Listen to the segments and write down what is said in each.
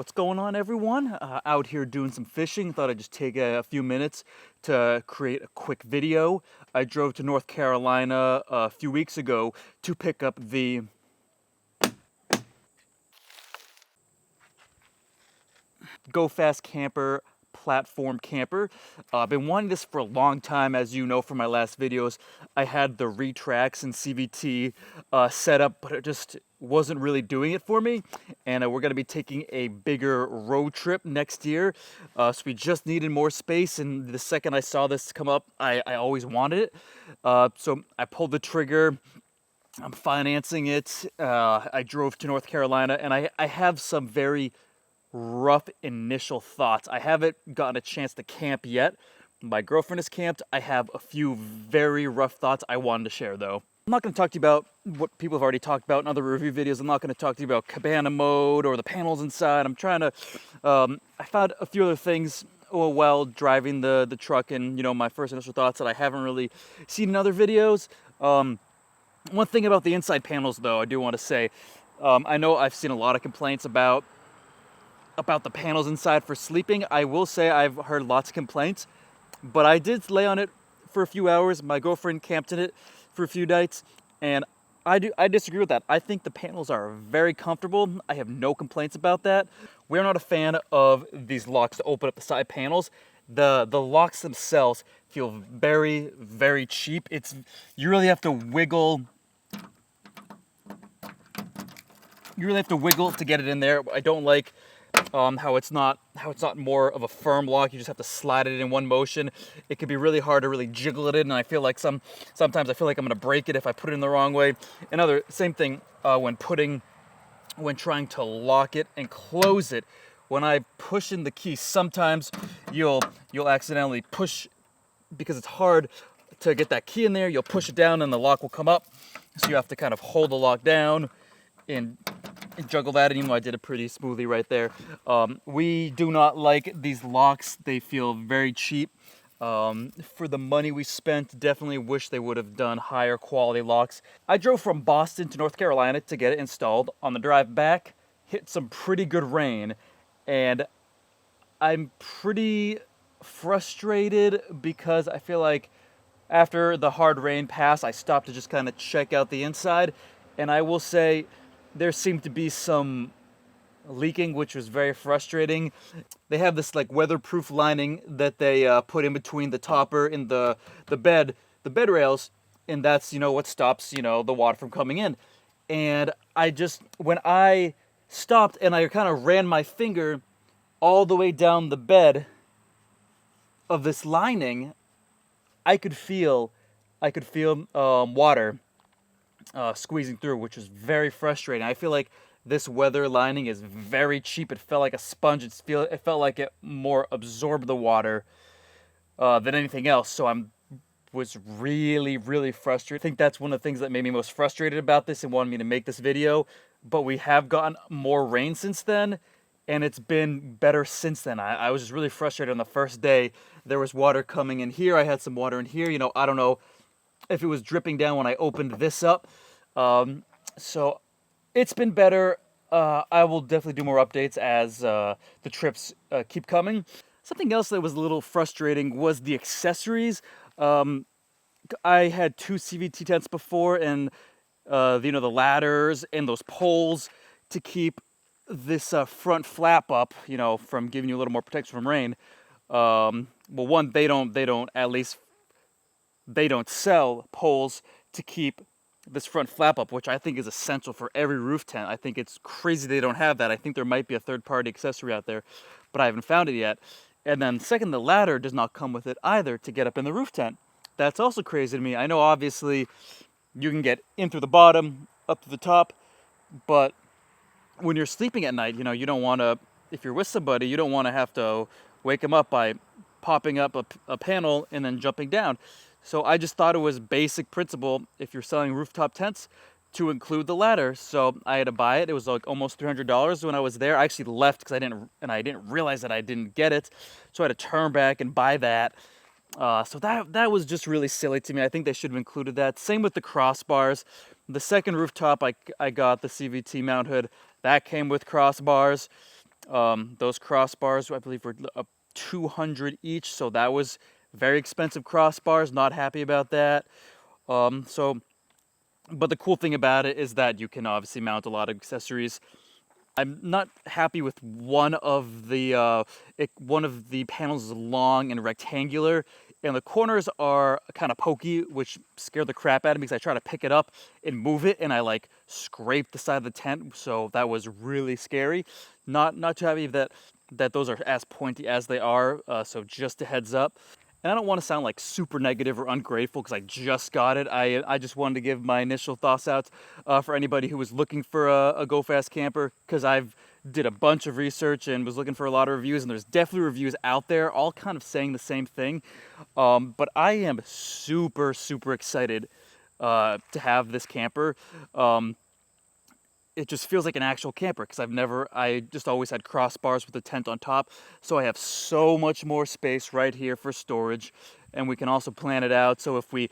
What's going on, everyone? Out here doing some fishing. Thought I'd just take a few minutes to create a quick video. I drove to North Carolina a few weeks ago to pick up the Go Fast Camper platform camper. I've been wanting this for a long time, as you know from my last videos. I had the retracts and CVT set up, but it just wasn't really doing it for me. And we're going to be taking a bigger road trip next year, so we just needed more space. And the second I saw this come up, I always wanted it. So I pulled the trigger. I'm financing it. I drove to North Carolina, and I have some very rough initial thoughts. I haven't gotten a chance to camp yet. My girlfriend is camped. I have a few very rough thoughts I wanted to share, though. I'm not going to talk to you about what people have already talked about in other review videos. I'm not going to talk to you about cabana mode or the panels inside. I'm trying to, I found a few other things while driving the truck, and, you know, my first initial thoughts that I haven't really seen in other videos. One thing about the inside panels, though, I do want to say, I know I've seen a lot of complaints about the panels inside for sleeping. I will say I've heard lots of complaints, but I did lay on it for a few hours. My girlfriend camped in it for a few nights, and I disagree with that. I think the panels are very comfortable. I have no complaints about that. We're not a fan of these locks to open up the side panels. The locks themselves feel very, very cheap. You really have to wiggle. You really have to wiggle to get it in there. I don't like how it's not more of a firm lock. You just have to slide it in one motion. It can be really hard to really jiggle it in, and I feel like sometimes I feel like I'm gonna break it if I put it in the wrong way. Same thing when trying to lock it and close it. When I push in the key, sometimes you'll accidentally push, because it's hard to get that key in there. You'll push it down and the lock will come up, so you have to kind of hold the lock down and juggle that, and even though I did it pretty smoothly right there. We do not like these locks. They feel very cheap. For the money we spent, definitely wish they would have done higher quality locks. I drove from Boston to North Carolina to get it installed. On the drive back, hit some pretty good rain, and I'm pretty frustrated because I feel like after the hard rain passed, I stopped to just kind of check out the inside, and I will say there seemed to be some leaking, which was very frustrating. They have this like weatherproof lining that they put in between the topper and the bed rails, and that's, you know, what stops, you know, the water from coming in. And when I stopped and I kind of ran my finger all the way down the bed of this lining, I could feel water squeezing through, which was very frustrating. I feel like this weather lining is very cheap. It felt like a sponge. It felt like it more absorbed the water than anything else. So I was really, really frustrated. I think that's one of the things that made me most frustrated about this and wanted me to make this video. But we have gotten more rain since then, and it's been better since then. I was just really frustrated on the first day. There was water coming in here. I had some water in here. You know, I don't know if it was dripping down when I opened this up. So it's been better. I will definitely do more updates as the trips keep coming. Something else that was a little frustrating was the accessories. I had two CVT tents before, and you know, the ladders and those poles to keep this front flap up, you know, from giving you a little more protection from rain. Well, one, they don't sell poles to keep this front flap up, which I think is essential for every roof tent. I think it's crazy they don't have that. I think there might be a third-party accessory out there, but I haven't found it yet. And then second, the ladder does not come with it either to get up in the roof tent. That's also crazy to me. I know obviously you can get in through the bottom, up to the top, but when you're sleeping at night, you know, you don't want to, if you're with somebody, you don't want to have to wake them up by popping up a panel and then jumping down. So I just thought it was basic principle, if you're selling rooftop tents, to include the ladder. So I had to buy it. It was like almost $300 when I was there. I actually left because I didn't realize that I didn't get it. So I had to turn back and buy that. So that was just really silly to me. I think they should have included that. Same with the crossbars. The second rooftop I got, the CVT mount hood, that came with crossbars. Those crossbars, I believe, were 200 each, so that was very expensive crossbars. Not happy about that. But the cool thing about it is that you can obviously mount a lot of accessories. I'm not happy with one of the panels is long and rectangular, and the corners are kind of pokey, which scared the crap out of me because I try to pick it up and move it, and I like scraped the side of the tent, so that was really scary. Not too happy that those are as pointy as they are. So just a heads up. And I don't want to sound like super negative or ungrateful because I just got it. I just wanted to give my initial thoughts out for anybody who was looking for a Go Fast camper, because I've did a bunch of research and was looking for a lot of reviews, and there's definitely reviews out there all kind of saying the same thing. But I am super excited to have this camper. It just feels like an actual camper because I just always had crossbars with a tent on top. So I have so much more space right here for storage, and we can also plan it out. So if we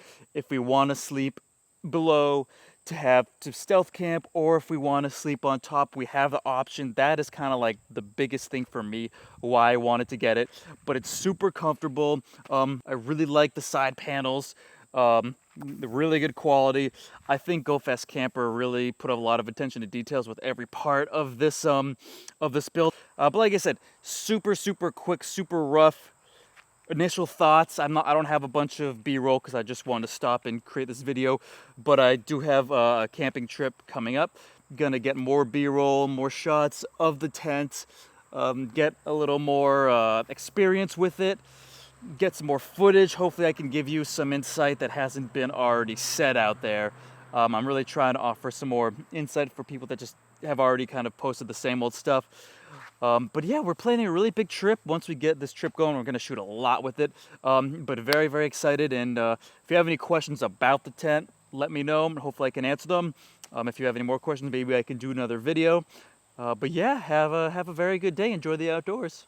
want to sleep below to stealth camp, or if we want to sleep on top, we have the option. That is kind of like the biggest thing for me, why I wanted to get it. But it's super comfortable. I really like the side panels. The really good quality. I think Go Fast Camper really put a lot of attention to details with every part of this build. But like I said, super quick, super rough initial thoughts. I don't have a bunch of B-roll because I just wanted to stop and create this video, but I do have a camping trip coming up. Gonna get more B-roll, more shots of the tent, get a little more experience with it, get some more footage. Hopefully I can give you some insight that hasn't been already said out there. I'm really trying to offer some more insight for people that just have already kind of posted the same old stuff. But yeah, we're planning a really big trip. Once we get this trip going, we're going to shoot a lot with it. But very excited. And if you have any questions about the tent, let me know, and hopefully I can answer them. If you have any more questions, maybe I can do another video. But yeah, have a very good day. Enjoy the outdoors.